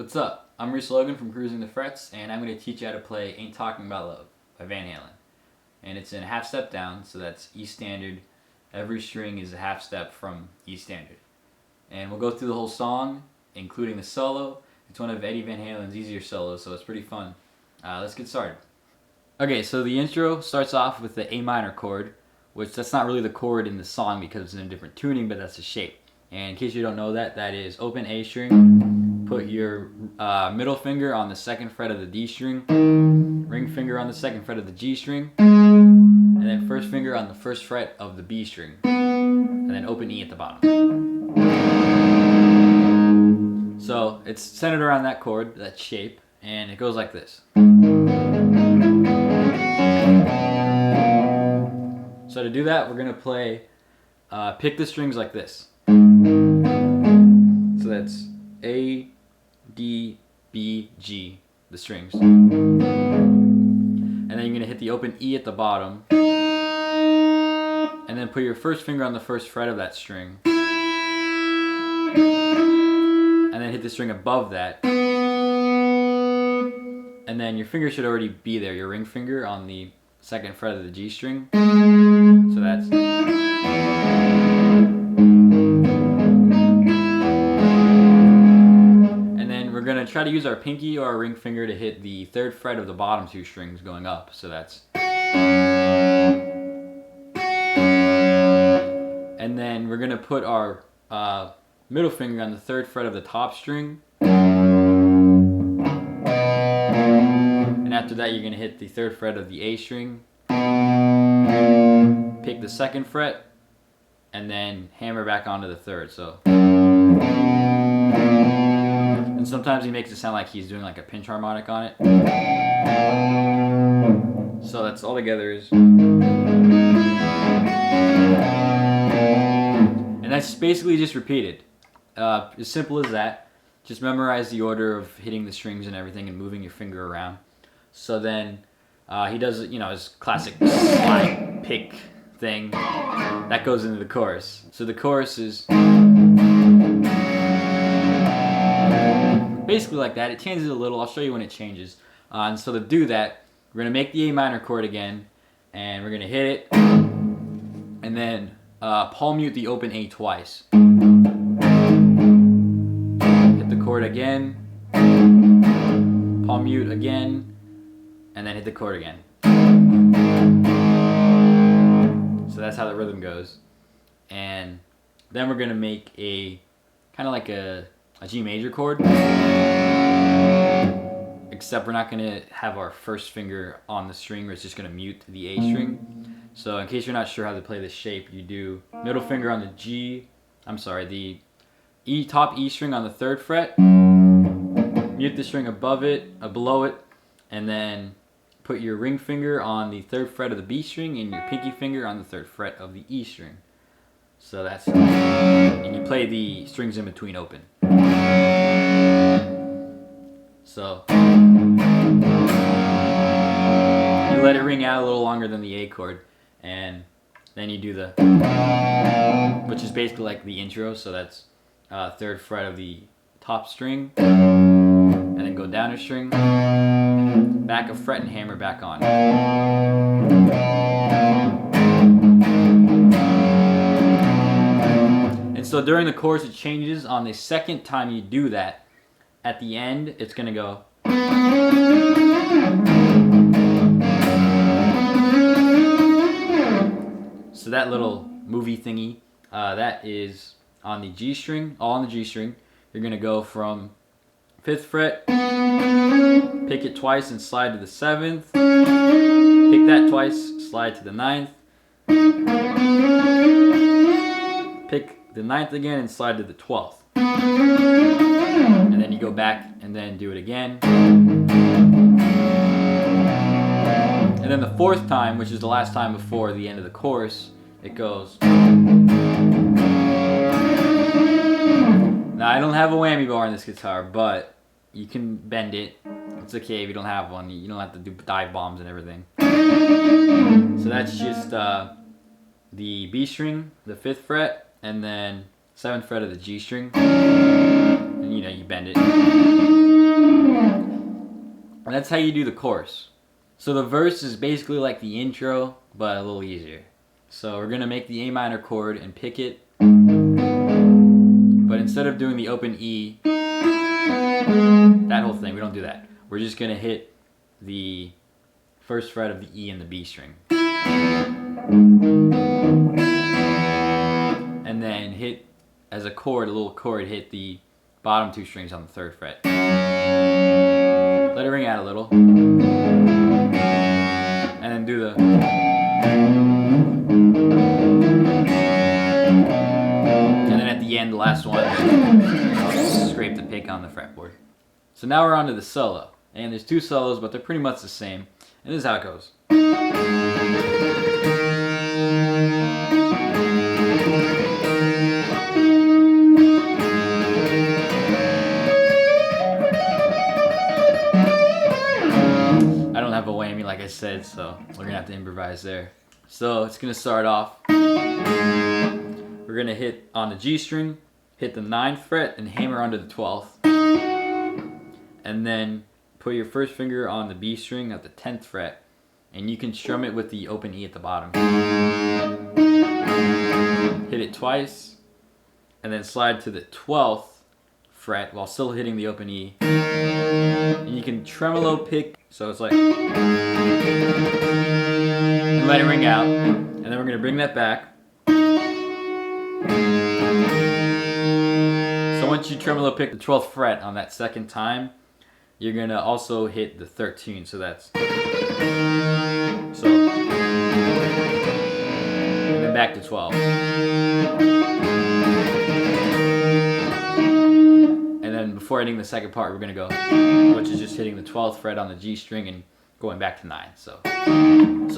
What's up? I'm Reese Logan from Cruising the Frets, and I'm going to teach you how to play Ain't Talking About Love by Van Halen. And it's in a half step down, so that's E standard. Every string is a half step from E standard. And we'll go through the whole song, including the solo. It's one of Eddie Van Halen's easier solos, so it's pretty fun. Let's get started. Okay, so the intro starts off with the A minor chord, which that's not really the chord in the song because it's in a different tuning, but that's the shape. And in case you don't know that, that is open A string, put your middle finger on the second fret of the D string, ring finger on the second fret of the G string, and then first finger on the first fret of the B string, and then open E at the bottom. So it's centered around that chord, that shape, and it goes like this. So to do that, we're going to play, pick the strings like this. So that's A, D, B, G, the strings. And then you're going to hit the open E at the bottom. And then put your first finger on the first fret of that string. And then hit the string above that. And then your finger should already be there, your ring finger on the second fret of the G string. So that's... We're going to try to use our pinky or our ring finger to hit the third fret of the bottom two strings going up. So that's... And then we're going to put our middle finger on the third fret of the top string. And after that you're going to hit the third fret of the A string. Pick the second fret. And then hammer back onto the third. So... And sometimes he makes it sound like he's doing like a pinch harmonic on it. So that's all together is. And that's basically just repeated. As simple as that. Just memorize the order of hitting the strings and everything and moving your finger around. So then he does, his classic slide pick thing. That goes into the chorus. So the chorus is... basically like that. It changes a little. I'll show you when it changes. And so to do that, we're going to make the A minor chord again, and we're going to hit it, and then palm mute the open A twice. Hit the chord again, palm mute again, and then hit the chord again. So that's how the rhythm goes. And then we're going to make a kind of like a G major chord, except we're not going to have our first finger on the string, we're just going to mute the A string. So in case you're not sure how to play this shape, you do middle finger on the the E, top E string on the third fret, mute the string above it, below it, and then put your ring finger on the third fret of the B string and your pinky finger on the third fret of the E string. So that's, and you play the strings in between open. So you let it ring out a little longer than the A chord, and then you do the, which is basically like the intro. So that's third fret of the top string, and then go down a string, back a fret, and hammer back on. And so during the chorus it changes. On the second time you do that, at the end it's going to go. So that little movie thingy, that is on the G string, all on the G string. You're going to go from 5th fret, pick it twice and slide to the 7th, pick that twice, slide to the 9th, pick the 9th again and slide to the 12th. And then you go back and then do it again. And then the 4th time, which is the last time before the end of the chorus, it goes. Now I don't have a whammy bar on this guitar, but you can bend it. It's okay if you don't have one. You don't have to do dive bombs and everything. So that's just the B string, the 5th fret, and then 7th fret of the G string, and you bend it. that's how you do the chorus. So the verse is basically like the intro, but a little easier. So we're gonna make the A minor chord and pick it, but instead of doing the open E, that whole thing, we don't do that. We're just gonna hit the first fret of the E and the B string. And then hit, as a chord, a little chord, hit the bottom 2 strings on the 3rd fret. Let it ring out a little. And then do the... And then at the end, the last one, scrape the pick on the fretboard. So now we're on to the solo. And there's 2 solos, but they're pretty much the same. And this is how it goes. I don't have a whammy like I said, so we're gonna have to improvise there. So it's gonna start off. We're gonna hit on the G string, hit the 9th fret, and hammer onto the 12th. And then put your first finger on the B string at the 10th fret, and you can strum it with the open E at the bottom. Hit it twice, and then slide to the 12th fret while still hitting the open E. And you can tremolo pick, so it's like, and let it ring out, and then we're gonna bring that back. So once you tremolo pick the 12th fret on that 2nd time, you're gonna also hit the 13, so that's, and then back to 12. And then before hitting the second part, we're gonna go, which is just hitting the 12th fret on the G string and going back to 9. So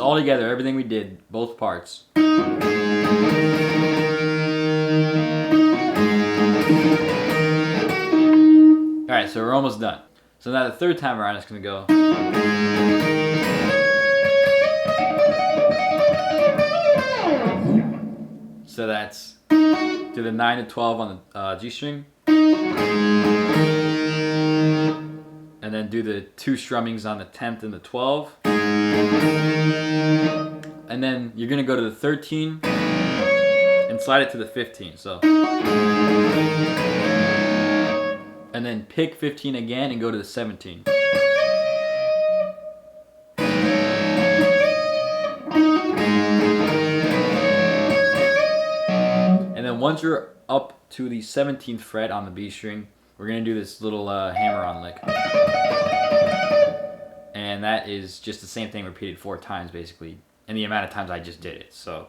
all together, everything we did, both parts. Alright, so we're almost done. So now the 3rd time around, it's going to go. So that's do the 9 to 12 on the G string. And then do the 2 strummings on the 10th and the 12. And then you're going to go to the 13 and slide it to the 15. So. And then pick 15 again and go to the 17. And then once you're up to the 17th fret on the B string, we're going to do this little hammer-on lick. And that is just the same thing repeated 4 times basically, and the amount of times I just did it. So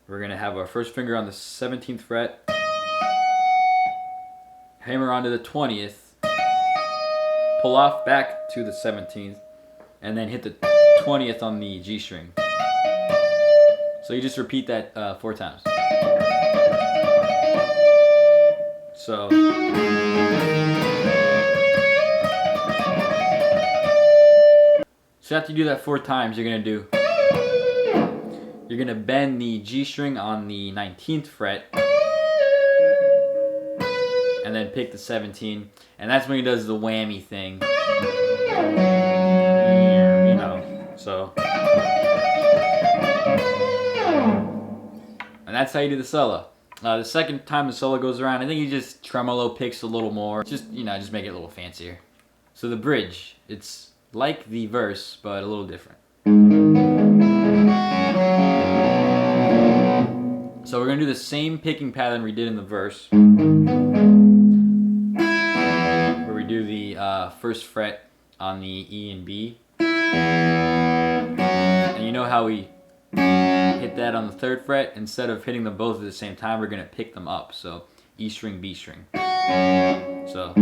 we're going to have our first finger on the 17th fret, hammer onto the 20th, pull off back to the 17th, and then hit the 20th on the G string. So you just repeat that 4 times. So after you do that 4 times, you're gonna bend the G string on the 19th fret, and then pick the 17, and that's when he does the whammy thing. You know, so. And that's how you do the solo. The second time the solo goes around, I think he just tremolo picks a little more. Just make it a little fancier. So the bridge, it's like the verse, but a little different. So we're going to do the same picking pattern we did in the verse, where we do the first fret on the E and B. And you know how we hit that on the 3rd fret? Instead of hitting them both at the same time, we're going to pick them up. So E string, B string. So.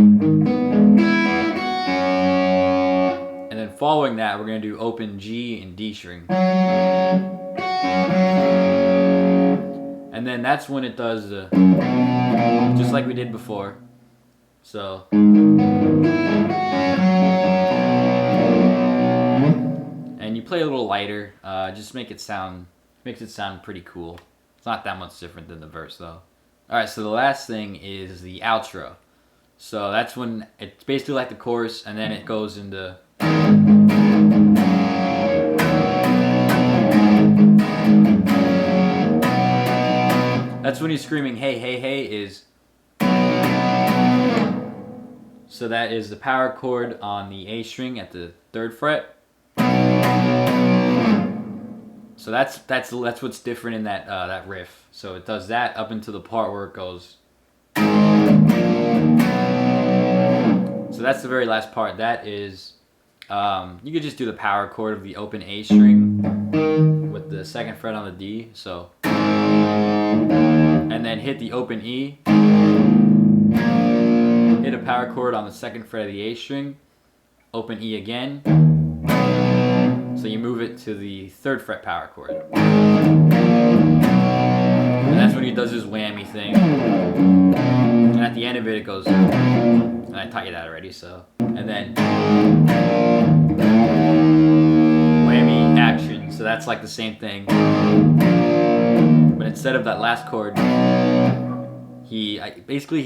And then following that, we're going to do open G and D string. And then that's when it does the, just like we did before. So. And you play a little lighter, just makes it sound pretty cool. It's not that much different than the verse though. Alright, so the last thing is the outro. So that's when it's basically like the chorus, and then it goes into that's when he's screaming, hey, hey, hey, is... So that is the power chord on the A string at the 3rd fret. So that's what's different in that that riff. So it does that up into the part where it goes. So that's the very last part. That is, you could just do the power chord of the open A string with the 2nd fret on the D. So, and then hit the open E. Hit a power chord on the 2nd fret of the A string. Open E again. So you move it to the 3rd fret power chord. And that's when he does his whammy thing. And at the end of it, it goes, and I taught you that already, so. And then whammy action. So that's like the same thing. But instead of that last chord, he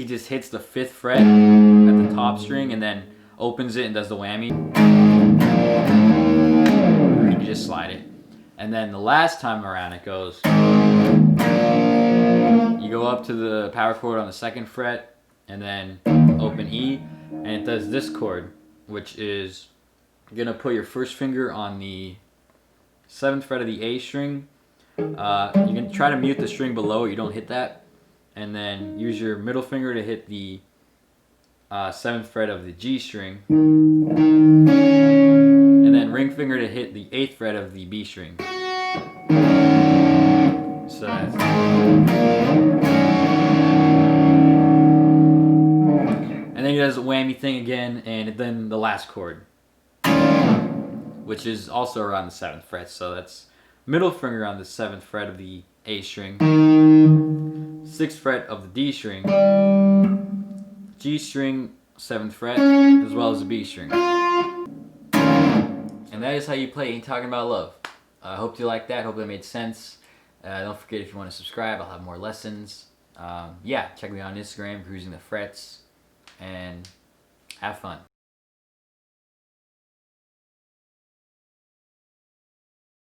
just hits the 5th fret at the top string and then opens it and does the whammy. You can just slide it. And then the last time around it goes, you go up to the power chord on the 2nd fret and then open E, and it does this chord, which is you're gonna put your first finger on the 7th fret of the A string. You can try to mute the string below it, you don't hit that, and then use your middle finger to hit the 7th fret of the G string, and then ring finger to hit the 8th fret of the B string. So that's, and then he does the whammy thing again, and then the last chord, which is also around the 7th fret. So that's middle finger on the 7th fret of the A string, 6th fret of the D string, G string, 7th fret, as well as the B string. And that is how you play Ain't Talking About Love. I hope you liked that. Hope that made sense. Don't forget, if you want to subscribe, I'll have more lessons. Yeah, check me out on Instagram, Cruising the Frets, and have fun.